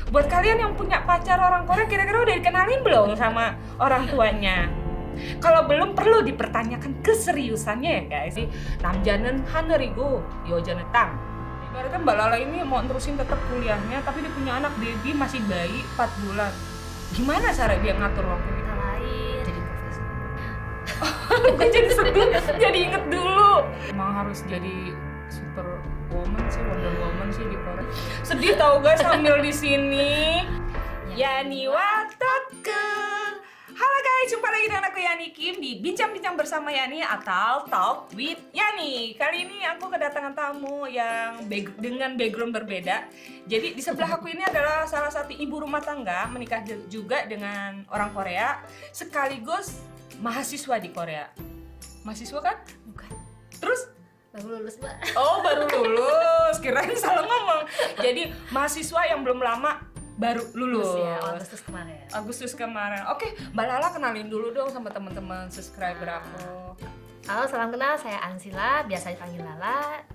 Buat kalian yang punya pacar orang Korea, kira-kira udah dikenalin belum sama orang tuanya? Kalau belum, perlu dipertanyakan keseriusannya ya guys. 남자는 하늘이고 여자는 땅. Ibaratnya Mbak Lala ini mau terusin tetap kuliahnya, tapi dia punya anak baby masih bayi 4 bulan. Gimana cara dia ngatur waktunya? Kita lain jadi profesor. Bukan jadi sedih, jadi inget dulu. Emang harus jadi super woman sih, Wonder Woman sih di Korea. Sedih tau guys sambil di sini. Yani Wataku. Halo guys, jumpa lagi dengan aku Yani Kim di Bincang-Bincang bersama Yani atau Talk with Yani. Kali ini aku kedatangan tamu yang dengan background berbeda. Jadi di sebelah aku ini adalah salah satu ibu rumah tangga, menikah juga dengan orang Korea, sekaligus mahasiswa di Korea. Mahasiswa kan? Bukan. Terus? Baru lulus, Mbak. Oh, baru lulus. Kirain salah ngomong. Jadi mahasiswa yang belum lama baru lulus. Ya, Agustus kemarin. Oke, Mbak Lala kenalin dulu dong sama teman-teman subscriber aku. Halo, salam kenal. Saya Ansila, biasa dipanggil Lala,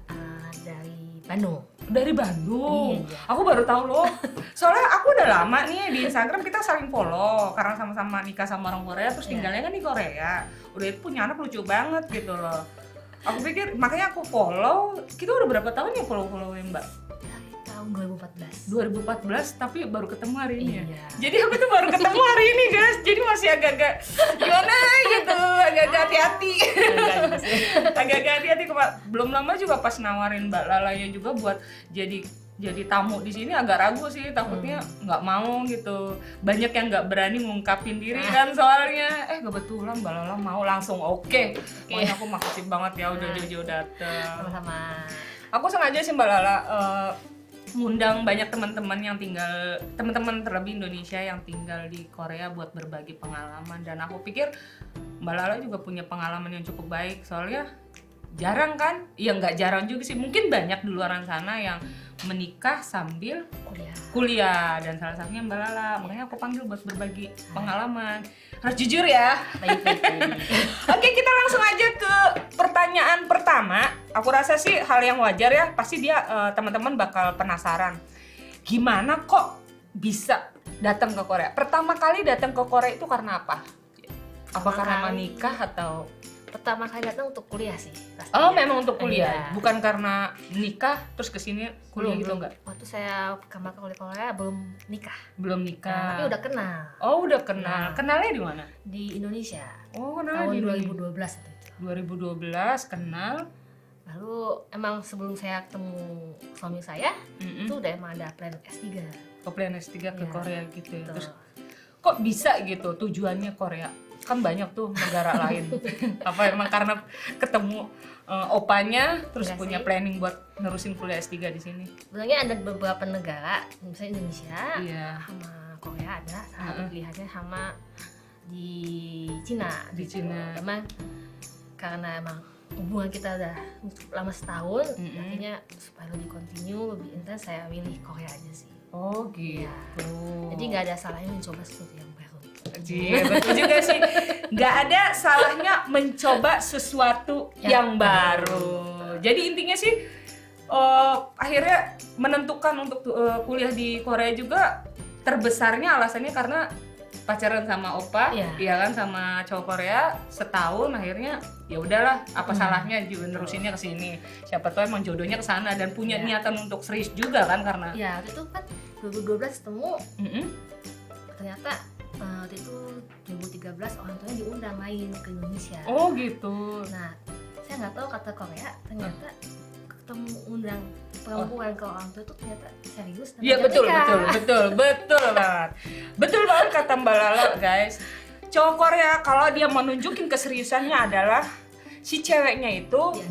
dari Bandung. Dari Bandung. Iya. Aku baru tahu loh. Soalnya aku udah lama nih di Instagram, kita saling follow karena sama-sama nikah sama orang Korea, terus tinggalnya kan di Korea. Udah itu punya anak lucu banget gitu loh. Aku pikir makanya aku follow. Kita udah berapa tahun ya follow-followin Mbak? Tahun 2014. 2014, tapi baru ketemu hari ini ya? Iya. Jadi aku tuh baru ketemu hari ini guys, jadi masih agak-agak gimana gitu, agak-agak hati-hati. Agak-agak hati-hati, belum lama juga pas nawarin Mbak Lalanya juga buat jadi tamu di sini agak ragu sih, takutnya nggak mau gitu. Banyak yang nggak berani ngungkapin diri kan soalnya. Kebetulan Mbak Lala mau langsung oke. Makanya aku makasih banget ya udah jauh-jauh dateng. Sama-sama. Aku sengaja sih Mbak Lala ngundang banyak teman-teman terlebih Indonesia yang tinggal di Korea buat berbagi pengalaman, dan aku pikir Mbak Lala juga punya pengalaman yang cukup baik, soalnya jarang kan? Ya nggak jarang juga sih, mungkin banyak di luaran sana yang menikah sambil kuliah dan salah satunya Mbak Lala, makanya aku panggil buat berbagi pengalaman. Harus jujur ya. Baik. Oke, kita langsung aja ke pertanyaan pertama. Aku rasa sih hal yang wajar ya, pasti dia teman-teman bakal penasaran. Gimana kok bisa datang ke Korea? Pertama kali datang ke Korea itu karena apa? Apa karena menikah atau? Pertama kali datang untuk kuliah sih pastinya. Oh, memang untuk kuliah, Iya. bukan karena nikah terus kesini kuliah gitu enggak? Waktu saya pertama kali Korea belum nikah. Belum Tapi nikah. udah kenal Oh, udah kenal. Kenalnya di mana? di Indonesia. Oh, kenalnya Tahun di 2012 itu. 2012 kenal. Lalu emang sebelum saya ketemu suami saya, itu udah emang ada plan S3. Ke plan S3 ke Iya, Korea gitu ya. Tuh. Terus kok bisa gitu tujuannya Korea? Kan banyak tuh negara lain. Apa emang karena ketemu opanya terus Iya punya sih. planning buat nerusin kuliah S3 di sini? Sebenarnya ada beberapa negara, misalnya Indonesia, Iya. sama Korea ada, satu pilihannya sama di Cina. Di gitu. Cina. Emang karena emang hubungan kita udah lama setahun, akhirnya supaya lebih continue, lebih intens, saya pilih Korea aja sih. Oh gitu. Jadi nggak ada salahnya mencoba sesuatu yang baru. Iya, betul juga sih. Nggak ada salahnya mencoba sesuatu yang baru. Jadi intinya sih akhirnya menentukan untuk kuliah di Korea juga terbesarnya alasannya karena pacaran sama opa, iya kan, sama cowok Korea setahun, akhirnya ya udahlah, apa salahnya juga nerusinnya ke sini. Siapa tahu emang jodohnya ke sana dan punya niatan untuk serius juga kan, karena ya waktu itu kan 2012 ketemu, ternyata waktu itu 2013 orang tuanya diundang main ke Indonesia. Oh gitu. Nah, saya nggak tahu kata Korea, ternyata ketemu undang perempuan ke orang tua itu ternyata serius. Iya betul banget. Betul banget kata Mbak Lala guys. Cowok Korea kalau dia mau nunjukin keseriusannya adalah si ceweknya itu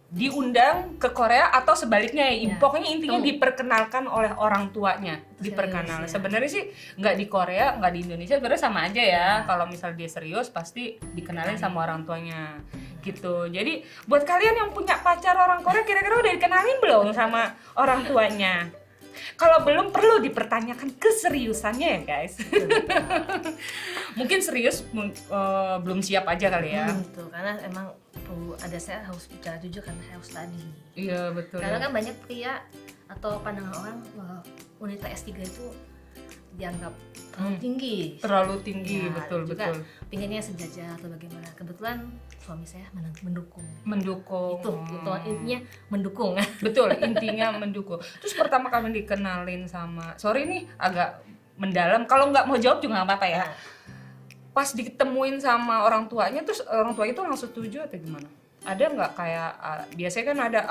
diundang ke Korea atau sebaliknya ya. Pokoknya intinya diperkenalkan oleh orang tuanya, diperkenal. Sebenarnya sih nggak di Korea, nggak di Indonesia, sebenarnya sama aja ya. Kalau misal dia serius pasti dikenalin sama orang tuanya gitu. Jadi buat kalian yang punya pacar orang Korea, kira-kira udah dikenalin belum sama orang tuanya? Kalau belum, perlu dipertanyakan keseriusannya ya guys. Mungkin serius belum siap aja kali ya. Tuh, karena emang ada, saya harus bicara jujur karena saya harus tadi. Iya betul. Karena kan banyak pria atau pandangan orang bahwa wanita S3 itu dianggap terlalu tinggi. Terlalu tinggi, Ya, betul juga betul. pinginnya sejajar atau bagaimana. Kebetulan suami saya mendukung. Mendukung. Itu intinya mendukung. Betul, intinya mendukung. Terus pertama kali dikenalin sama, sorry nih agak mendalam, kalau nggak mau jawab juga nggak apa-apa ya. Pas ditemuin sama orang tuanya, terus orang tua itu langsung setuju atau gimana? Ada nggak kayak, biasanya kan ada,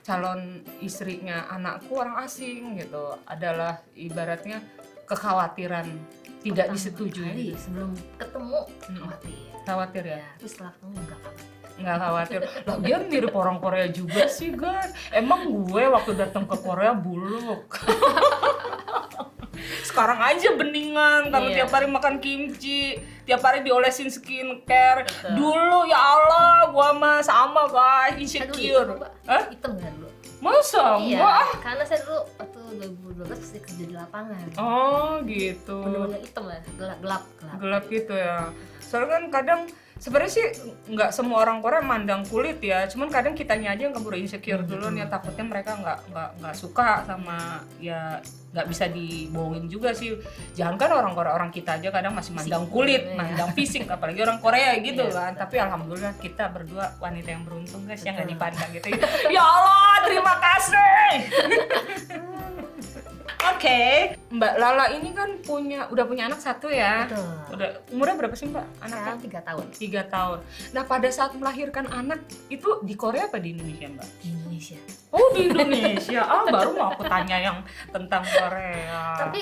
calon istrinya anakku orang asing gitu, adalah ibaratnya kekhawatiran tidak Pertama disetujui. kali sebelum ketemu Khawatir ya? Terus setelah ketemu enggak khawatir. Nggak khawatir. Lagian mirip orang Korea juga sih guys. Emang gue waktu datang ke Korea buluk. Sekarang aja beningan karena Iya. tiap hari makan kimchi, tiap hari diolesin skincare. Betul. Dulu ya Allah, gua mah sama guys, Saya dulu insecure. hitam, Pak. Hah? Hitam kan dulu. Masa? Iya, Enggak. karena saya dulu waktu 2012 pasti kerja di lapangan. Oh gitu. Bener-bener hitam lah, gelap. Gelap gitu ya. Soalnya kan kadang sebenarnya sih nggak semua orang Korea mandang kulit ya, cuman kadang kitanya aja yang keburu insecure dulu nih, takutnya mereka nggak suka sama, ya nggak bisa dibohongin juga sih. Jangan kan orang Korea, orang kita aja kadang masih mandang kulit, mandang fisik, apalagi orang Korea gitu kan. Tapi alhamdulillah kita berdua wanita yang beruntung guys, yang nggak dipandang gitu. Ya Allah, terima kasih. Oke, Mbak Lala ini kan udah punya anak satu ya. Betul. Udah umurnya berapa sih Mbak anaknya? Sekarang 3 tahun 3 tahun. Nah pada saat melahirkan anak itu di Korea apa di Indonesia Mbak? di Indonesia. Oh di Indonesia. Baru mau aku tanya yang tentang Korea. Tapi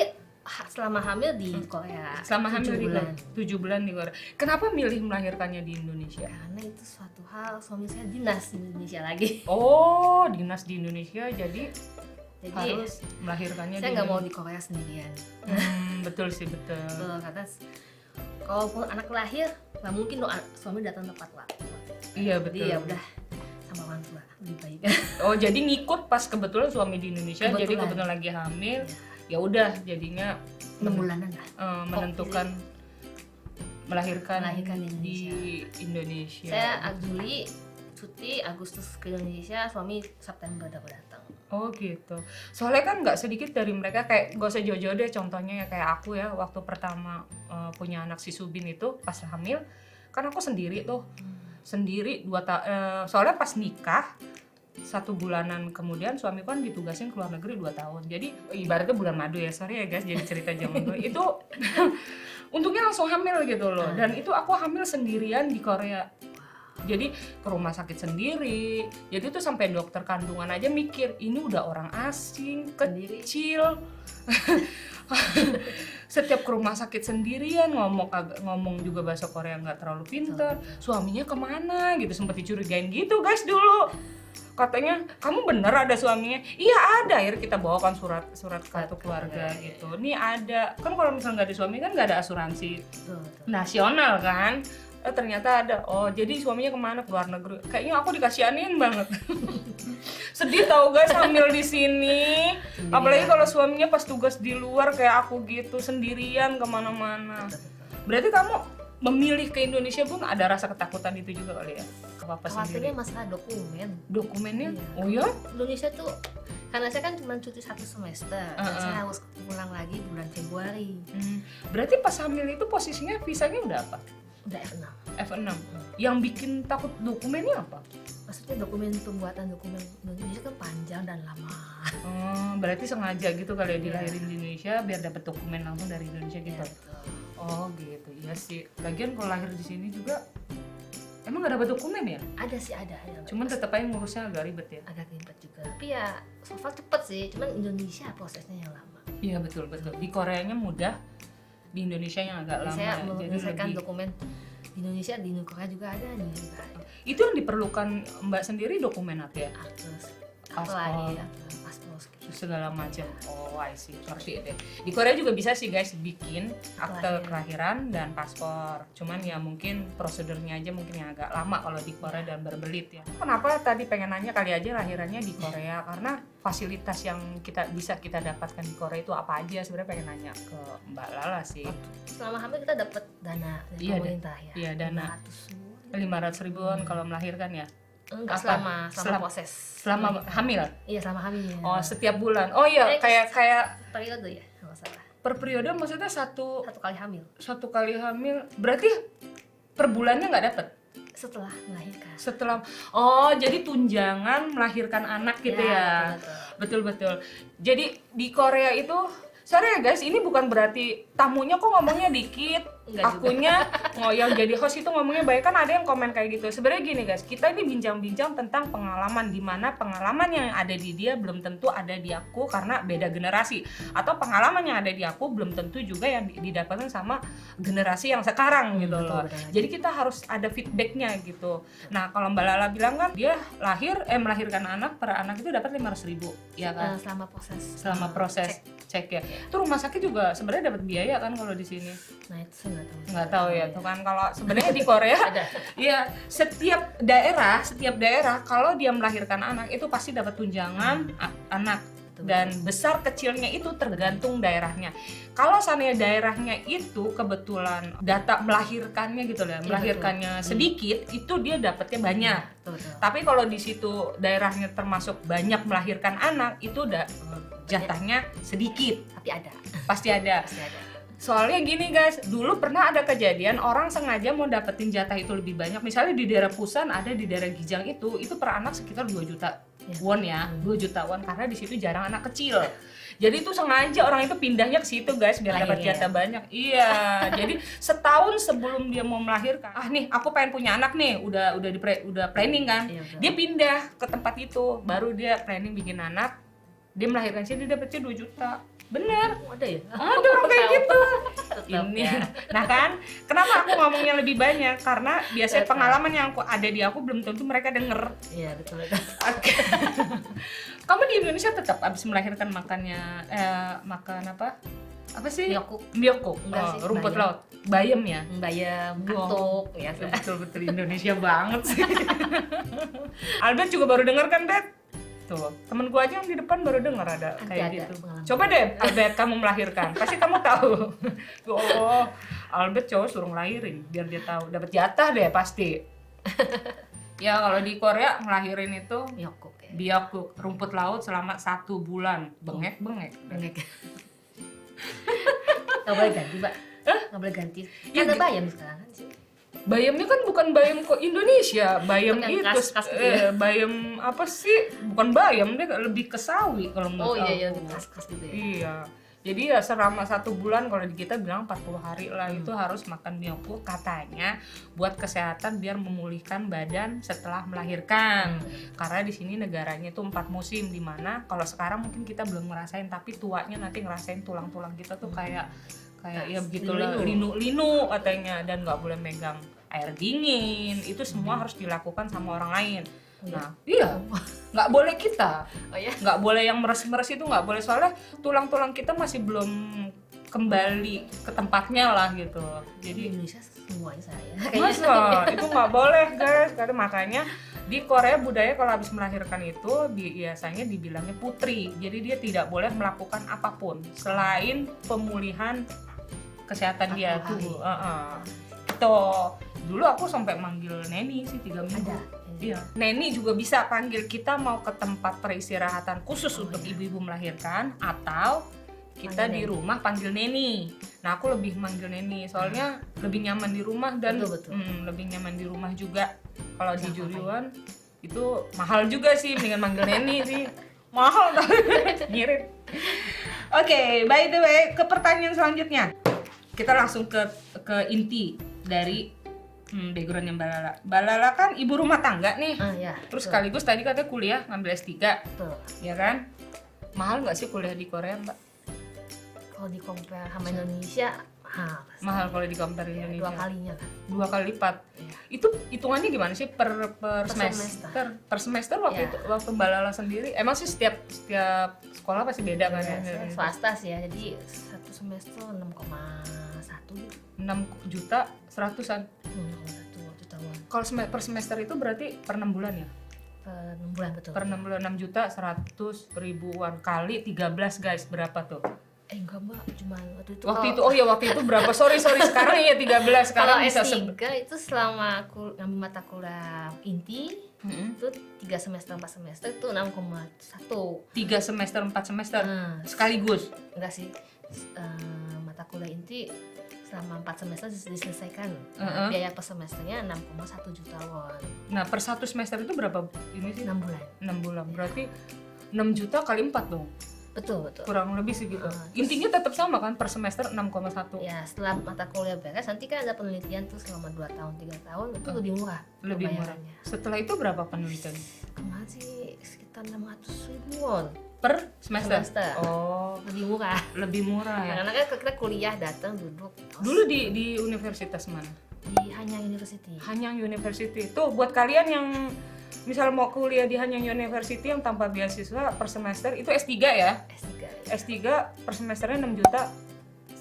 selama hamil di Korea. Selama 7 hamil di bulan. 7 bulan di Korea. Kenapa milih melahirkannya di Indonesia? Karena itu suatu hal, suami saya dinas di Indonesia lagi. Oh dinas di Indonesia, jadi Jadi harus melahirkannya saya di nggak mau di Korea sendirian. betul sih, betul. Betul, karena kalaupun anak lahir nggak mungkin dong suami datang tepat waktu. Iya betul. Jadi ya udah sama orang tua lebih baik. Oh jadi ngikut pas kebetulan suami di Indonesia, jadi Kebetulan. kebetulan lagi hamil. Ya udah jadinya 6 bulanan lah. menentukan melahirkan Melahirkan di Indonesia. Saya Juli cuti, Agustus ke Indonesia, suami September udah datang. Oh gitu. Soalnya kan nggak sedikit dari mereka, kayak gak usah jauh-jauh deh, contohnya ya kayak aku ya, waktu pertama punya anak si Subin itu pas hamil, kan aku sendiri tuh, sendiri soalnya pas nikah 1 bulanan kemudian suami kan ditugasin ke luar negeri 2 tahun. Jadi ibaratnya bulan madu ya, sorry ya guys, jadi cerita zaman dulu itu untungnya langsung hamil gitu loh. Dan itu aku hamil sendirian di Korea. Jadi ke rumah sakit sendiri. Jadi tuh sampai dokter kandungan aja mikir, ini udah orang asing, kecil. Setiap ke rumah sakit sendirian, ngomong juga bahasa Korea nggak terlalu pintar. Suaminya kemana gitu, sempat dicurigain gitu guys dulu. Katanya, kamu bener ada suaminya? Iya ada, akhirnya kita bawakan surat kartu keluarga gitu. Nih ada, kan kalau misalnya nggak ada suami kan nggak ada asuransi nasional kan. Ternyata ada. Oh jadi suaminya kemana? Ke luar negeri. Kayaknya aku dikasihanin banget. Sedih tau guys hamil di sini. Apalagi kalau suaminya pas tugas di luar kayak aku gitu, sendirian kemana-mana. Berarti kamu memilih ke Indonesia pun ada rasa ketakutan itu juga kali ya? Apa sendiri? Khawatirnya masalah dokumen. Dokumennya? Iya. Oh ya? Indonesia tuh, karena saya kan cuma cuti 1 semester, dan saya harus pulang lagi bulan Februari. Berarti pas hamil itu posisinya visanya udah apa? Udah F6. F6. Yang bikin takut dokumennya apa? Maksudnya dokumen pembuatan dokumen Indonesia kan panjang dan lama. Berarti sengaja gitu kali ya dilahirin di Indonesia biar dapat dokumen langsung dari Indonesia gitu. Ya, betul. Oh gitu, iya sih. Lagian kalau lahir di sini juga emang nggak dapat dokumen ya? Ada sih ada. Cuman tetap aja ngurusnya agak ribet ya. Agak ribet juga. Tapi ya so far cepet sih. Cuman Indonesia prosesnya yang lama. Iya betul. Di Koreanya mudah, di Indonesia yang agak lama. Saya Jadi menyelesaikan lebih. dokumen di Indonesia, di Korea juga ada, di Indonesia juga ada. Itu yang diperlukan Mbak sendiri dokumen apa ya? Apa lagi? Paspor. Segala macam. Oh, I see. Ngerti deh. Di Korea juga bisa sih guys bikin akte kelahiran dan paspor. Cuman ya mungkin prosedurnya aja mungkin yang agak lama kalau di Korea dan berbelit ya. Kenapa tadi pengen nanya kali aja lahirannya di Korea? Karena fasilitas yang bisa kita dapatkan di Korea itu apa aja? Sebenarnya pengen nanya ke Mbak Lala sih. Selama hamil kita dapat dana dari pemerintah ya. Iya, dana. 500 ribuan kalau melahirkan ya. Enggak, selama proses. Selama hamil? Iya, selama hamil. Oh, setiap bulan. Oh iya, kayak periode ya, nggak salah. Per periode maksudnya satu satu kali hamil berarti per bulannya nggak dapet? setelah melahirkan. Jadi tunjangan melahirkan anak gitu ya. Betul. Betul. Jadi di Korea itu, sorry ya guys, ini bukan berarti tamunya kok ngomongnya dikit, akunya yang jadi host itu ngomongnya banyak. Kan ada yang komen kayak gitu. Sebenarnya gini guys, kita ini bincang-bincang tentang pengalaman, di mana pengalaman yang ada di dia belum tentu ada di aku karena beda generasi, atau pengalaman yang ada di aku belum tentu juga yang didapatkan sama generasi yang sekarang gitu loh. Jadi kita harus ada feedbacknya gitu. Nah kalau Mbak Lala bilang kan dia melahirkan anak, per anak itu dapat 500.000 ya kan? Selama proses cek ya. Itu rumah sakit juga sebenarnya dapat biaya kan kalau di sini? Nah itu saya nggak tahu ya tuh kan. Kalau sebenarnya di Korea ya setiap daerah kalau dia melahirkan anak itu pasti dapat tunjangan anak, dan besar kecilnya itu tergantung daerahnya. Kalau seandainya daerahnya itu kebetulan data melahirkannya gitu ya, melahirkannya sedikit, itu dia dapatnya banyak. Tapi kalau di situ daerahnya termasuk banyak melahirkan anak, itu udah jatahnya sedikit. Tapi ada. Pasti ada. Soalnya gini guys, dulu pernah ada kejadian orang sengaja mau dapetin jatah itu lebih banyak. Misalnya di daerah Pusan, ada di daerah Gijang itu per anak sekitar 2 juta won ya, 2 juta won, karena di situ jarang anak kecil. Jadi itu sengaja orang itu pindahnya ke situ guys biar dapat jatah banyak. Iya, jadi setahun sebelum dia mau melahirkan, nih aku pengen punya anak nih, udah planning kan. Dia pindah ke tempat itu, baru dia planning bikin anak. Dia melahirkan sini, dia dapetnya 2 juta. Bener. Ada ya? Ada orang kayak gitu. Ini. Nah kan, kenapa aku ngomongnya lebih banyak? Karena biasanya pengalaman yang ada di aku belum tentu mereka denger. Iya, betul. Oke. Kamu di Indonesia tetap abis melahirkan makan apa? Apa sih? Myeokguk. Enggak sih, rumput bayam. laut. Bayam ya? Bayam, katuk, ya. Betul Indonesia banget sih. Albert juga baru denger kan, Bet? Tuh, temen gua aja yang di depan baru denger ada kayak gitu. Coba deh Albert kamu melahirkan, pasti kamu tahu. Oh, Albert cowok suruh ngelahirin biar dia tahu, dapat jatah deh pasti. Ya kalau di Korea ngelahirin itu Myeokguk, rumput laut selama 1 bulan. Bengek. Nggak boleh ganti, Mbak. Nggak boleh ganti. Kan ada bayam sekarang kan sih. Bayamnya kan bukan bayam kok Indonesia, bayam itu kas gitu ya. bayam apa sih? Bukan bayam, dia lebih ke sawi kalau menurut aku. Iya, kas gitu ya. Iya. Jadi ya selama 1 bulan, kalau di kita bilang 40 hari lah itu harus makan myeokguk katanya buat kesehatan, biar memulihkan badan setelah melahirkan. Karena di sini negaranya itu 4 musim, dimana kalau sekarang mungkin kita belum ngerasain, tapi tuanya nanti ngerasain tulang-tulang kita tuh kayak ya begitulah, linu katanya, dan nggak boleh megang air dingin. Itu semua harus dilakukan sama orang lain. Nah, iya, nggak boleh kita, nggak boleh yang meres-meres itu nggak boleh, soalnya tulang-tulang kita masih belum kembali ke tempatnya lah gitu. Jadi Indonesia semuanya saya. masa itu nggak boleh guys, karena makanya di Korea budaya kalau habis melahirkan itu biasanya dibilangnya putri. Jadi dia tidak boleh melakukan apapun selain pemulihan kesehatan dia tuh. Gitu. Dulu aku sampai manggil neni sih 3 minggu. Iya. Neni juga bisa panggil kita mau ke tempat peristirahatan khusus untuk ibu-ibu melahirkan, atau kita di rumah panggil neni. Nah aku lebih manggil neni soalnya lebih nyaman di rumah, dan lebih nyaman di rumah juga. Kalau di Juryuan itu mahal juga sih, mendingan manggil neni sih. Mahal tapi ngirit. Oke, by the way, ke pertanyaan selanjutnya. Kita langsung ke inti dari backgroundnya Mbak Lala. Mbak Lala kan ibu rumah tangga nih. Terus sekaligus tadi katanya kuliah ngambil S3. Ya kan? Mahal nggak sih kuliah di Korea, Mbak? Kalau di compare sama Indonesia, mahal kalau di compare Indonesia. 2 kalinya kan. 2 kali lipat. Itu hitungannya gimana sih per semester? Per semester waktu Mbak Lala sendiri. Emang sih setiap sekolah pasti beda kan ya? Swasta sih ya. Jadi 1 semester 6,1 gitu. 6 juta 100-an. 6,1 juta won. Kalau per semester itu berarti per 6 bulan ya? Per 6 bulan betul. Per 6 bulan 6 juta 100 ribuan kali 13 guys, berapa tuh? Enggak Mbak, cuma waktu itu berapa? Sorry sekarang ya 13. Sekarang kalau bisa S3 itu selama aku ngambil mata kuliah inti itu 3 semester 4 semester itu 6,1. 3 semester 4 semester sekaligus? Enggak sih, nanti selama 4 semester diselesaikan. Biaya per semesternya 6,1 juta won. Nah, per satu semester itu berapa ini sih? 6 bulan. 6 bulan. Berarti 6 juta kali 4 dong. Betul. Kurang lebih segitu. Intinya tetap sama kan, per semester 6,1. Ya, setelah mata kuliah beres nanti kan ada penelitian tuh selama 2 tahun, 3 tahun itu lebih murah. Lebih murah. pembayarannya. Setelah itu berapa penelitian? Kemarin sih sekitar 600.000 won Per semester? semester. Oh, Lebih murah. lebih murah ya. Karena kan kita kuliah datang duduk. Dulu di universitas mana? Di Hanyang University. Hanyang University. Tuh buat kalian yang misal mau kuliah di Hanyang University yang tanpa beasiswa per semester itu S3 ya. S3. S3 per semesternya 6 juta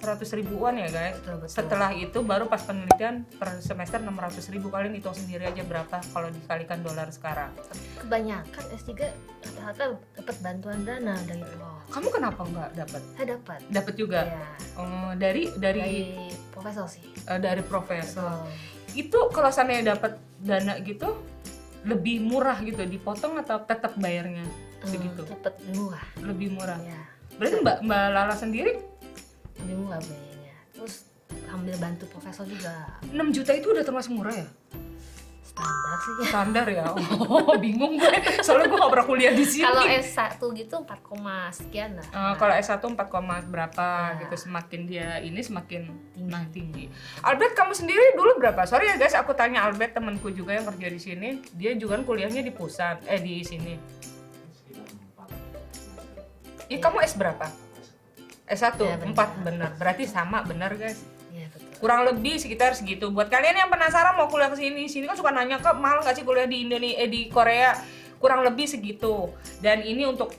100.000 won ya guys. Betul. Setelah itu baru pas penelitian per semester 600.000. Kalian hitung sendiri aja berapa kalau dikalikan dolar sekarang. Kebanyakan S3 rata-rata dapat bantuan dana dari PRO. Kamu kenapa nggak dapat? Saya dapat. Dapat juga. Ya, Oh, dari dari profesor sih. dari profesor. Betul. Itu kalau seandainya dapat dana gitu lebih murah gitu, dipotong atau tetap bayarnya segitu? Dapat lebih murah. Lebih murah. Ya, Berarti Mbak Lala sendiri lebih murah biayanya. Terus ambil bantu profesor juga. 6 juta itu udah termasuk murah ya? Standar sih. Standar ya? Oh, bingung gue. Soalnya gue gak pernah kuliah di sini. Kalau S1 gitu 4, sekian lah. Kalau S1 4, berapa Ya. gitu, semakin dia ini semakin tinggi. Albert, kamu sendiri dulu berapa? Sorry ya guys, aku tanya Albert, temanku juga yang kerja di sini. Dia juga kan kuliahnya di pusat, di sini. Kamu S berapa? S1, Ya, 4 benar. bener. Berarti sama bener guys. Iya, betul. Kurang lebih sekitar segitu. Buat kalian yang penasaran mau kuliah ke sini kan suka nanya, "Kak, mahal nggak sih kuliah di Indonesia di Korea?" Kurang lebih segitu. Dan ini untuk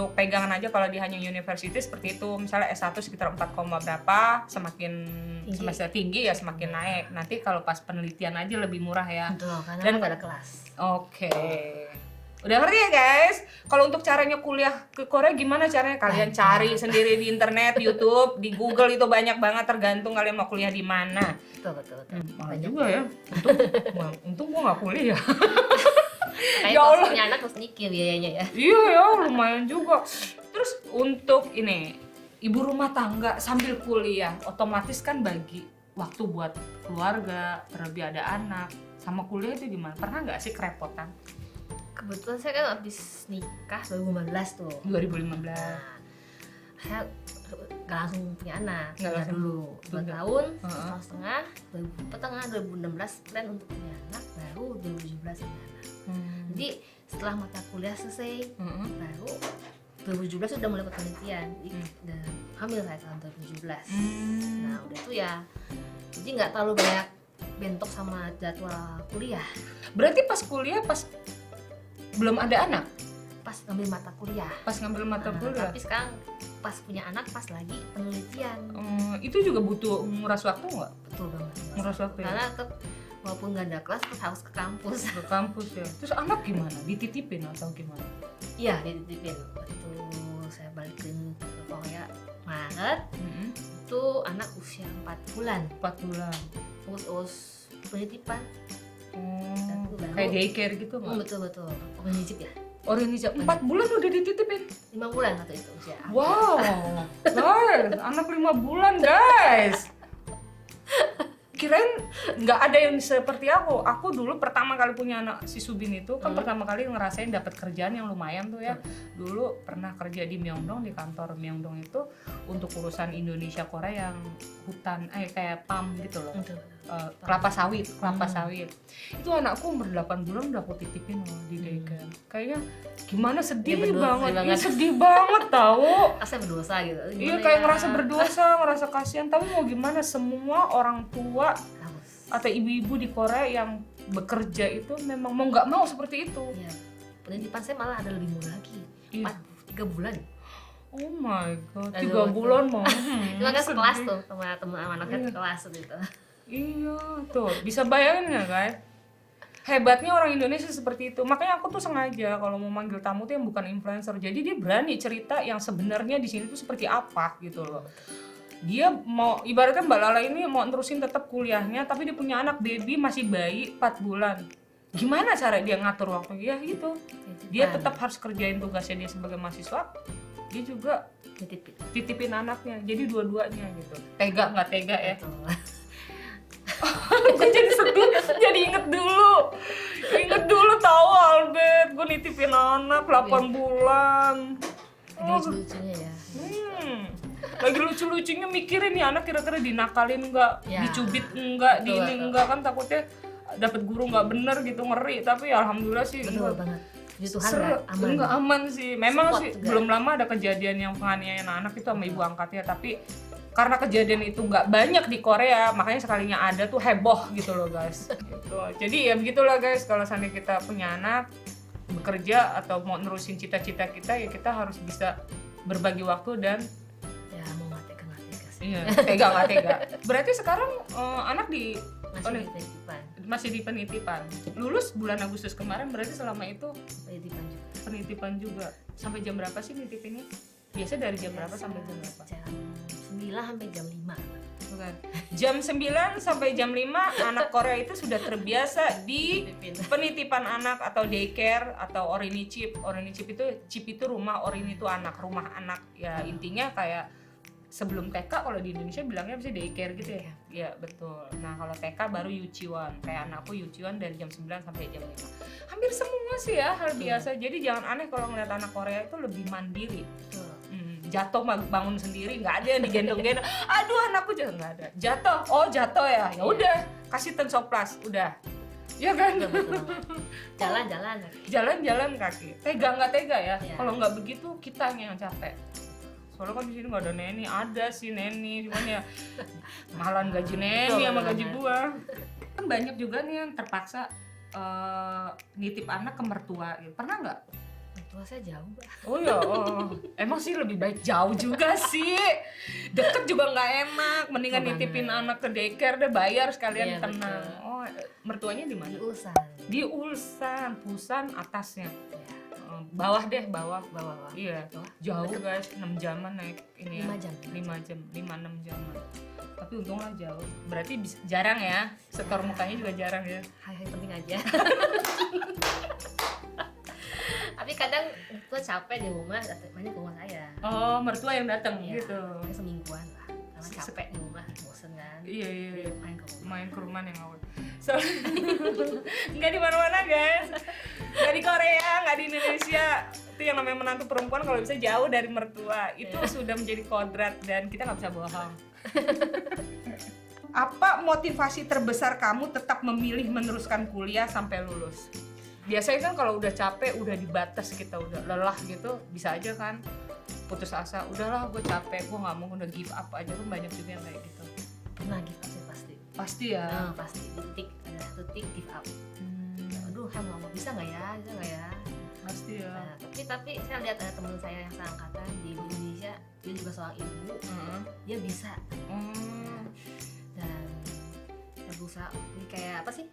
pegangan aja kalau di Hanyang University seperti itu. Misalnya S1 sekitar 4, berapa, semakin Tinggi. semester tinggi ya semakin naik. Nanti kalau pas penelitian aja lebih murah ya. Betul, karena Dan- nggak ada kelas. Oke. Udah ngerti ya guys? Kalau untuk caranya kuliah ke Korea gimana caranya? Kalian cari sendiri di internet, YouTube, di Google itu banyak banget, tergantung kalian mau kuliah di mana. Betul. Mahal Banyak. juga ya. Untung gua nggak kuliah. Kayak Ya kalau Allah. punya anak terus nyicil biayanya ya. Iya ya, lumayan juga. Terus untuk ini, ibu rumah tangga sambil kuliah, otomatis kan bagi waktu buat keluarga, terlebih ada anak, sama kuliah itu gimana? Pernah nggak sih kerepotan? Kebetulan saya kan habis nikah 2015 tuh. 2015. Nah, saya nggak langsung punya anak. Nggak Tunda langsung. dulu 2 Tunda. tahun, Heeh. setengah, pertengahan 2016 plan untuk punya anak, baru 2017 punya anak. Jadi setelah mata kuliah selesai, baru 2017 sudah mulai penelitian. Dan hamil saya tahun 2017. Nah udah tuh ya, jadi nggak terlalu banyak bentok sama jadwal kuliah. Berarti pas kuliah pas belum ada anak, Pas ngambil mata kuliah. pas ngambil mata Nah, kuliah. tapi sekarang pas punya anak pas lagi penelitian. Itu juga butuh nguras waktu nggak? Betul banget. Nguras waktu ya? Karena tetap walaupun nggak ada kelas tetap harus ke kampus. Ke kampus ya. Terus anak gimana? Dititipin atau gimana? Iya, dititipin. Waktu saya balik ke Korea Maret, itu anak usia 4 bulan. 4 bulan. Terus penitipan. Oh, baru- kayak daycare gitu nggak? Betul. Organisasi ya. Organisasi 4 bulan udah dititipin. 5 bulan waktu itu usia. Wow, guys, anak 5 bulan guys. Kirain nggak ada yang seperti aku. Aku dulu pertama kali punya anak si Subin itu kan pertama kali ngerasain dapat kerjaan yang lumayan tuh ya. Dulu pernah kerja di Myeongdong, di kantor Myeongdong itu untuk urusan Indonesia Korea yang hutan kayak PAM gitu loh. Betul. Kelapa sawit. Itu anakku umur 8 bulan udah aku titipin loh di daycare. Kayaknya gimana sedih Iya, bener, banget. sedih Iya, banget. sedih banget tahu. Saya berdosa gitu. Iya Gimana kayak ya? ngerasa berdosa, ngerasa kasihan. Tapi mau gimana, semua orang tua Harus. atau ibu-ibu di Korea yang bekerja itu memang mau nggak mau seperti itu. Iya. Penitipan saya malah ada lebih murah lagi. Iya. 3 bulan. Oh my god, Aduh, 3 bulan mau. Cuma kan sedih. sekelas tuh sama teman anaknya Iya. sekelas gitu. Iya tuh, bisa bayangin nggak guys? Hebatnya orang Indonesia seperti itu. Makanya aku tuh sengaja kalau mau manggil tamu tuh yang bukan influencer. Jadi dia berani cerita yang sebenarnya di sini tuh seperti apa gitu loh. Dia mau, ibaratnya Mbak Lala ini mau terusin tetap kuliahnya, tapi dia punya anak baby masih bayi 4 bulan. Gimana cara dia ngatur waktu? Ya gitu. Dia tetap harus kerjain tugasnya dia sebagai mahasiswa. Dia juga titipin anaknya, jadi dua-duanya gitu. Tega nggak tega ya? Betul. Gue jadi sedih, jadi inget dulu tahu Albert, gue nitipin anak 8 bulan. Lagi lucu-lucunya ya. Lagi lucu-lucunya mikirin nih anak kira-kira dinakalin nggak, Ya. dicubit nggak, di Betul, ini betul. nggak, kan takutnya dapat guru nggak bener gitu, ngeri. Tapi ya alhamdulillah sih Betul enggak. banget. Puji Tuhan Seru, nggak aman. enggak aman sih. Memang Support sih juga. belum lama ada kejadian yang penganiayaan anak itu sama ibu angkatnya, tapi karena kejadian itu nggak banyak di Korea, makanya sekalinya ada tuh heboh gitu loh guys. Gitu. Jadi ya begitulah guys, kalau seandainya kita punya anak, bekerja atau mau nerusin cita-cita kita, ya kita harus bisa berbagi waktu dan Ya mau nggak tega sih. iya, tega nggak tega. Berarti sekarang anak di Masih di penitipan. masih di penitipan. Lulus bulan Agustus kemarin, berarti selama itu Penitipan juga. penitipan juga. Sampai jam berapa sih nitipinnya? Biasa dari jam berapa sampai jam berapa? Jam 9 sampai jam 5. Bukan. Jam 9 sampai jam 5 anak Korea itu sudah terbiasa di penitipan anak atau daycare atau orinichip. Orinichip itu chip itu rumah, orin itu anak, rumah anak. Ya intinya kayak sebelum TK, kalau di Indonesia bilangnya bisa daycare gitu ya. Ya betul. Nah, kalau TK baru yuchiwan. Kayak anakku yuchiwan dari jam 9 sampai jam 5. Hampir semua sih ya hal biasa. Jadi jangan aneh kalau ngeliat anak Korea itu lebih mandiri. Betul. Jatuh bangun sendiri, nggak ada yang digendong-gendong. Aduh anakku jangan, nggak ada. Jatuh ya. Ya udah, kasih tensoplas, udah. Ya kan? Jalan-jalan kaki. Tega nggak tega ya? Iya. Kalau nggak begitu kitanya yang capek. Soalnya kan di sini nggak ada neni, ada sih neni, cuman ya mahalan gaji neni Betul sama gaji banget. gua. Kan banyak juga nih yang terpaksa nitip anak ke mertua. Gitu. Pernah nggak? Mertua saya jauh, Mbak. Oh ya, emang sih lebih baik jauh juga sih. Deket juga nggak enak, mendingan Betul nitipin banget. anak ke daycare deh, bayar sekalian Iya, tenang. betul. Oh, mertuanya di Di mana? Ulsan. Di Ulsan, Pusan atasnya. Ya, Bawah deh, bawah. bawah. Iya, Bawah. jauh guys, 6 jaman naik ini ya. 5 jam. 5-6 jaman. Tapi untunglah jauh. Berarti jarang ya, setor mukanya juga jarang ya. Hal-hal penting aja. Tapi kadang gue capek di rumah, datangnya ke rumah saya. Oh, mertua yang datang Iya, gitu. kayak semingguan lah. Karena capek di rumah, bosen kan. Iya. Jadi main ke rumah. Main ke rumah yang awal. Soalnya nggak di mana-mana guys, nggak di Korea, nggak di Indonesia. Itu yang namanya menantu perempuan kalau bisa jauh dari mertua itu sudah menjadi kodrat dan kita nggak bisa bohong. Apa motivasi terbesar kamu tetap memilih meneruskan kuliah sampai lulus? Biasanya kan kalau udah capek, udah di batas kita udah lelah gitu, bisa aja kan putus asa. Udahlah, gue capek, gue nggak mau, udah give up aja. Kan banyak juga yang kayak gitu. Pernah give up sih pasti. Pasti ya. Nah, pasti titik ada satu titik give up. Aduh, nggak mau, bisa nggak ya? Pasti ya. Nah, tapi saya lihat ada teman saya yang seangkatan di Indonesia, dia juga seorang ibu, dia bisa. Dan dia berusaha ini kayak apa sih?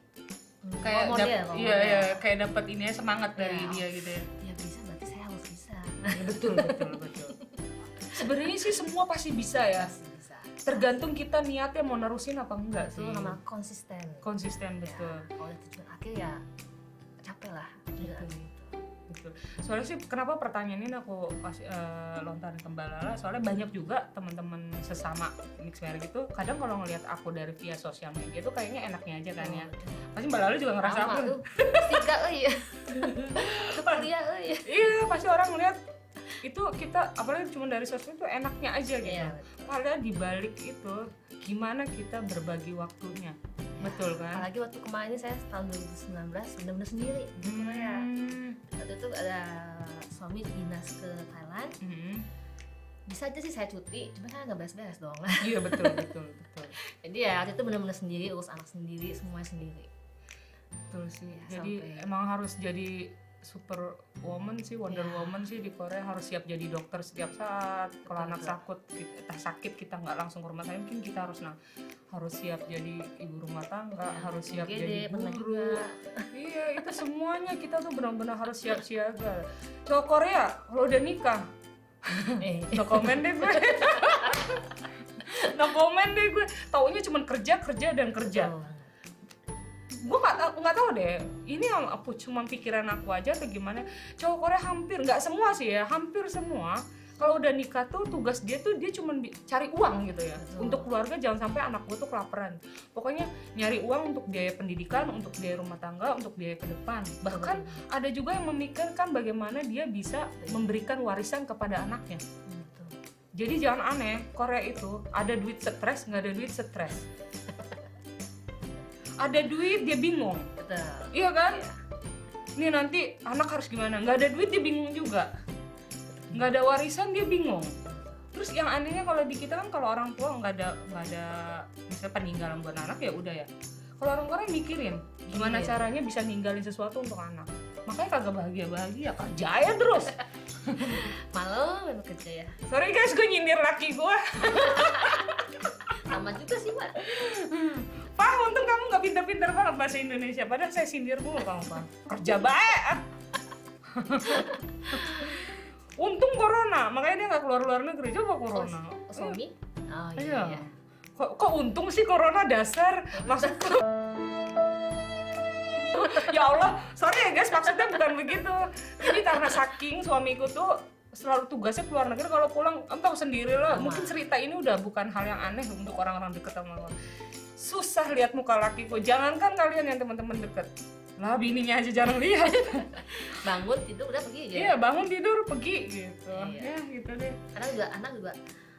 Kayak Role model, iya role iya model. kayak dapat ini ya, semangat dari Iya. dia gitu ya. Dia bisa, berarti saya harus bisa. Ya, betul. Sebenarnya sih semua pasti bisa ya. Pasti bisa. Tergantung kita niatnya mau nerusin apa enggak Itu sih. namanya konsisten. Konsisten betul. Ya, kalau tujuan akhir ya capek lah. Betul. Soalnya sih kenapa pertanyaan ini aku lontarin ke Mbak Lala, soalnya banyak juga teman-teman sesama mixed marriage itu kadang kalau ngelihat aku dari via sosial media tuh kayaknya enaknya aja kan ya. Pasti Mbak Lala juga ngerasa Sama aku. tuh. Tiga ya. Kuliah ya. Iya, pasti orang ngeliat itu kita apalagi cuma dari sosmed itu enaknya aja gitu. Iya, Padahal dibalik itu gimana kita berbagi waktunya. Betul kan? Apalagi waktu kemarin saya tahun 2019 benar-benar sendiri di Korea. Waktu itu ada suami dinas ke Thailand. Bisa aja sih saya cuti, cuma kan nggak beres-beres dong. Iya betul. Jadi ya waktu itu benar-benar sendiri, urus anak sendiri, semuanya sendiri. Betul sih. Ya, Jadi sampai- emang harus jadi super woman sih, Wonder Ya. Woman sih di Korea, harus siap jadi dokter setiap saat. Kalau anak sakit kita nggak langsung ke rumah sakit, mungkin kita harus siap jadi ibu rumah tangga, harus siap UGD, jadi pernah guru. juga. Iya, itu semuanya kita tuh benar-benar harus siap siaga. Cowok Korea kalau udah nikah, no comment deh gue. No comment deh gue. Taunya cuma kerja dan kerja. Betul. Gue nggak tahu deh. Ini yang aku cuma pikiran aku aja atau gimana. Cowok Korea hampir nggak semua sih ya, hampir semua kalau udah nikah tuh tugas dia tuh dia cuma cari uang gitu ya. Betul. Untuk keluarga jangan sampai anak gue tuh kelaparan. Pokoknya nyari uang untuk biaya pendidikan, untuk biaya rumah tangga, untuk biaya ke depan. Bahkan ada juga yang memikirkan bagaimana dia bisa memberikan warisan kepada anaknya. Betul. Jadi jangan aneh, Korea itu ada duit stres, nggak ada duit stres. Ada duit dia bingung, Betul. iya kan? Iya. Nih nanti anak harus gimana? Nggak ada duit dia bingung juga. Nggak ada warisan dia bingung. Terus yang anehnya kalau di kita kan kalau orang tua nggak ada misalnya peninggalan buat anak ya udah ya. Kalau orang Korea mikirin gimana Iya. caranya bisa ninggalin sesuatu untuk anak. Makanya kagak bahagia kerja aja terus. Malam memang kerja ya. Sorry guys, gue nyindir laki gue. Sama juga sih Pak. Pak, untung kamu nggak pintar-pintar banget bahasa Indonesia. Padahal saya sindir dulu kamu, Pak. Kerja baik. Untung corona, makanya dia nggak keluar luar negeri. Coba corona. Suami? Oh Iya. iya. Kok untung sih corona dasar? Maksudku ya Allah, sorry ya guys, maksudnya bukan begitu. Jadi karena saking suamiku tuh selalu tugasnya keluar negeri, kalau pulang entah sendiri lah. Mungkin cerita ini udah bukan hal yang aneh untuk orang-orang deket sama lo. Susah lihat muka lakiku, jangankan kalian yang teman-teman deket. Lah bininya aja jarang lihat. Bangun tidur udah pergi aja. Iya, bangun tidur pergi gitu. Iya. Ya gitu deh. Anak juga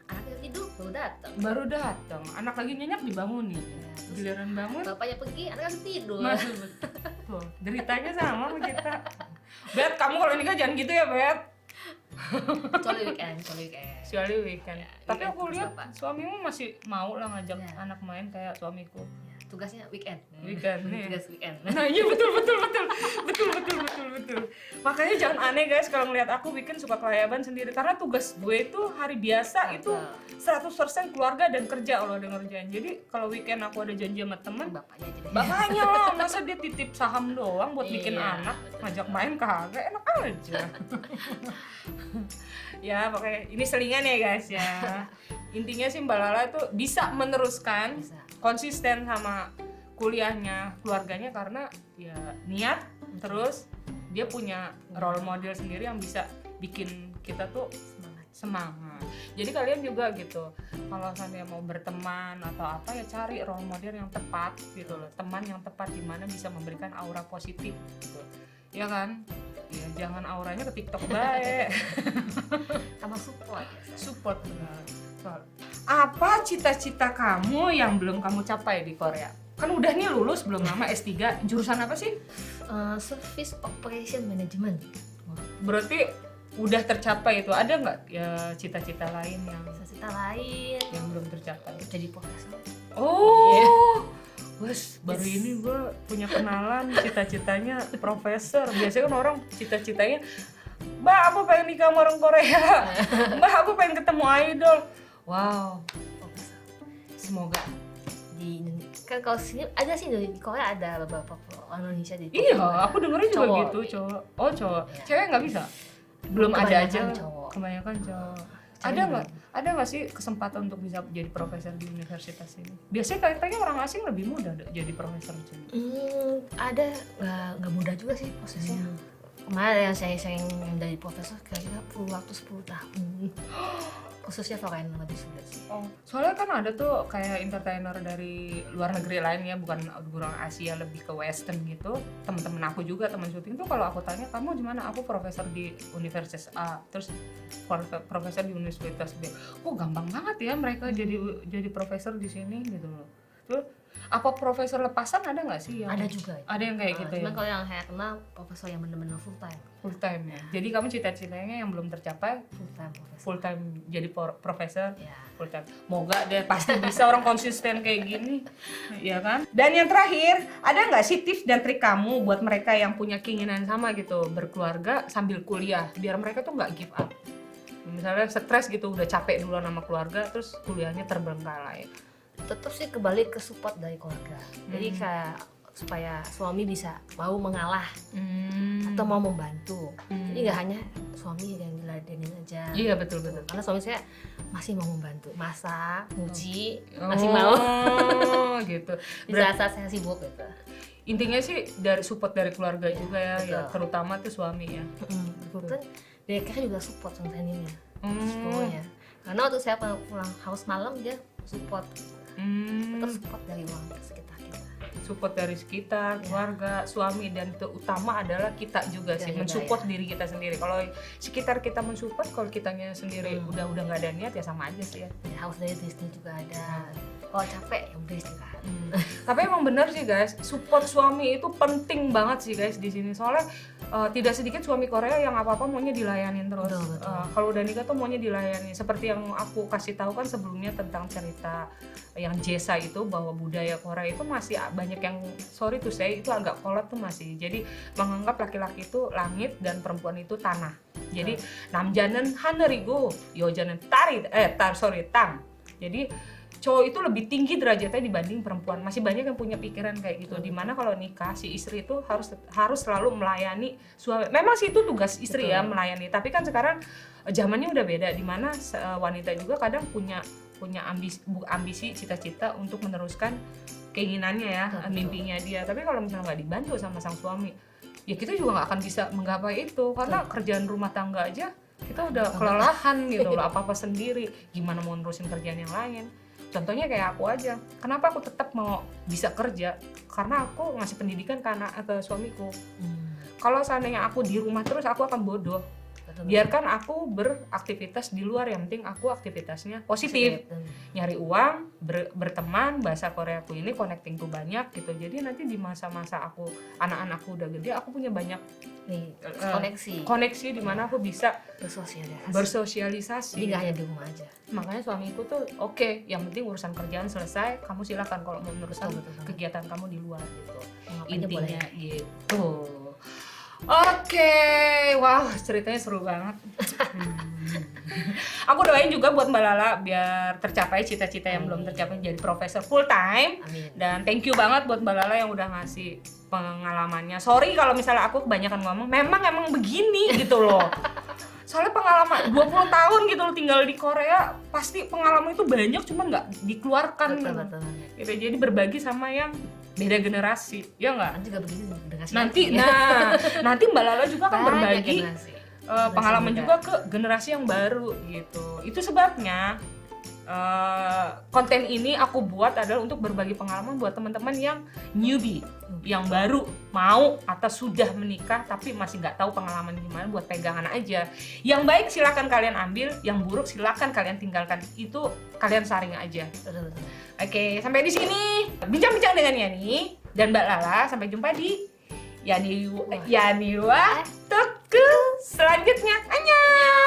anaknya tidur baru datang. Baru datang, anak lagi nyenyak dibangunin. Giliran bangun Bapaknya pergi, anaknya tidur. masih betul. Deritanya sama sama kita. Bet, kamu kalau nikah jangan gitu ya, Bet. Kecuali weekend. Kecuali weekend. Ya, Tapi weekend aku terus lihat apa? suamimu masih mau lah ngajak Ya. anak main kayak suamiku. Ya, tugasnya weekend. Weekend nih. Tugas weekend. Nah iya betul. Makanya jangan aneh guys kalau ngeliat aku weekend suka kelayaban sendiri, karena tugas gue itu hari biasa itu 100% keluarga dan kerja kalau ada ngerjain. Jadi kalau weekend aku ada janji sama temen, Bapaknya aja deh. bapaknya lah, masa dia titip saham doang buat bikin Iya, anak, betul. ngajak main kagak, enak aja. Ya pokoknya ini selingan ya guys ya. Intinya sih Mbak Lala itu bisa meneruskan Bisa. konsisten sama kuliahnya, keluarganya karena ya niat, terus dia punya role model sendiri yang bisa bikin kita tuh semangat. Jadi kalian juga gitu, kalau kalian mau berteman atau apa ya cari role model yang tepat gitu loh, teman yang tepat di mana bisa memberikan aura positif gitu. Ya kan? Ya jangan auranya ke TikTok baik. Sama support ya. Support benar. Soal apa cita-cita kamu yang belum kamu capai di Korea? Kan udah nih lulus belum lama S3, jurusan apa sih? Service Operation Management. Berarti udah tercapai itu. Ada nggak ya cita-cita lain Cita lain yang belum tercapai? jadi profesor. Oh, wes baru ini gue punya kenalan cita-citanya profesor. Biasanya kan orang cita-citanya, Mbak aku pengen nikah sama orang Korea, Mbak aku pengen ketemu idol. Wow, Profesor. semoga. Di Indonesia. Kan kalau sini ada sih di Korea ada beberapa orang Indonesia di Iya, aku dengerin juga Cowok. gitu, cowok. Oh, cowok. Iya. Cewek nggak bisa? Belum ada aja. Kebanyakan cowok. Kebanyakan cowok. Cewek Ada nggak sih kesempatan untuk bisa jadi profesor di universitas ini? Biasanya kayaknya orang asing lebih mudah jadi profesor di sini. Ada nggak mudah juga sih prosesnya. Kemarin yang saya yang dari profesor kira-kira perlu waktu 10 tahun. Khususnya foreign lebih sulit sih. Oh, soalnya kan ada tuh kayak entertainer dari luar negeri lain ya, bukan orang Asia, lebih ke Western gitu. Temen-temen aku juga, teman syuting tuh kalau aku tanya kamu di mana, aku profesor di Universitas A, terus profesor di Universitas B. Oh gampang banget ya mereka jadi profesor di sini gitu loh. Terus apa profesor lepasan ada nggak sih yang Ada juga. ada yang kayak gitu Cuman ya? kalau yang saya kenal profesor yang benar-benar full time. Full time ya. Jadi kamu cita-citanya yang belum tercapai Full time profesor. full time jadi profesor. Ya. Full time. Moga deh pasti bisa orang konsisten kayak gini, ya kan? Dan yang terakhir, ada nggak sih tips dan trik kamu buat mereka yang punya keinginan sama gitu, berkeluarga sambil kuliah, biar mereka tuh nggak give up? Misalnya stres gitu, udah capek duluan sama keluarga, terus kuliahnya terbengkalai. Tetap sih kembali ke support dari keluarga. Jadi kayak supaya suami bisa mau mengalah atau mau membantu. Jadi nggak hanya suami yang diladenin aja. Iya betul. Karena suami saya masih mau membantu, masak, nyuci, masih mau. Oh, gitu. Di saat saya sibuk gitu. Intinya sih dari support dari keluarga juga ya, betul. ya terutama tuh suami ya. Kebetulan dari kakak juga support sama ini. semuanya. Karena waktu saya pulang haus malam dia support, tetap support dari uang sekitar kita. Support dari sekitar, keluarga, suami, dan terutama adalah kita juga sih mensupport diri kita sendiri. Kalau sekitar kita mensupport, kalau kitanya sendiri udah nggak ada niat ya sama aja sih ya. Haus dari istri juga ada. Kalau capek ya udah istirahat. Tapi emang bener sih guys, support suami itu penting banget sih guys di sini. Soalnya tidak sedikit suami Korea yang apa-apa maunya dilayanin terus. Betul. Kalau udah nikah tuh maunya dilayani. Seperti yang aku kasih tahu kan sebelumnya tentang cerita yang Jesa itu, bahwa budaya Korea itu masih banyak yang sorry to say itu agak kolot tuh masih. Jadi menganggap laki-laki itu langit dan perempuan itu tanah. Jadi 남자는 하늘이고 여자는 땅. Jadi cowok itu lebih tinggi derajatnya dibanding perempuan. Masih banyak yang punya pikiran kayak gitu. Dimana kalau nikah si istri itu harus selalu melayani suami. Memang sih itu tugas istri ya, melayani. Tapi kan sekarang zamannya udah beda. Dimana wanita juga kadang punya ambisi, cita-cita untuk meneruskan keinginannya ya, mimpinya dia. Tapi kalau misalnya nggak dibantu sama sang suami, ya kita juga nggak akan bisa menggapai itu. Karena kerjaan rumah tangga aja kita udah kelelahan gitu loh, apa-apa sendiri. Gimana mau nerusin kerjaan yang lain? Contohnya kayak aku aja, kenapa aku tetap mau bisa kerja? Karena aku ngasih pendidikan ke suamiku. Kalau seandainya aku di rumah terus, aku akan bodoh. Biarkan aku beraktivitas di luar, yang penting aku aktivitasnya positif. Nyari uang, berteman, bahasa Koreaku ini connectingku banyak gitu. Jadi nanti di masa-masa anak-anakku udah gede, aku punya banyak koneksi di mana aku bisa bersosialisasi. Jadi nggak hanya di rumah aja. Makanya suamiku tuh oke, yang penting urusan kerjaan selesai, kamu silakan kalau mau meneruskan kegiatan kamu di luar gitu. Intinya gitu. Oke, wah ceritanya seru banget. Aku doain juga buat Mbak Lala biar tercapai cita-cita yang belum tercapai, jadi profesor full time. Amin. Dan thank you banget buat Mbak Lala yang udah ngasih pengalamannya. Sorry kalau misalnya aku kebanyakan ngomong, emang begini gitu loh. Soalnya pengalaman 20 tahun gitu loh tinggal di Korea, pasti pengalaman itu banyak cuman nggak dikeluarkan. Betul. Gitu. Jadi berbagi sama yang beda generasi, ya nggak? Juga begitu generasi. Nanti Mbak Lala juga akan berbagi pengalaman juga ke generasi yang baru gitu. Itu sebabnya konten ini aku buat adalah untuk berbagi pengalaman buat teman-teman yang newbie, yang baru mau atau sudah menikah tapi masih nggak tahu pengalaman gimana, buat pegangan aja. Yang baik silakan kalian ambil, yang buruk silakan kalian tinggalkan. Itu kalian saring aja. Betul. Oke, sampai di sini bincang-bincang dengan Yani dan Mbak Lala. Sampai jumpa di Yani Wa Teku selanjutnya. Annyeong.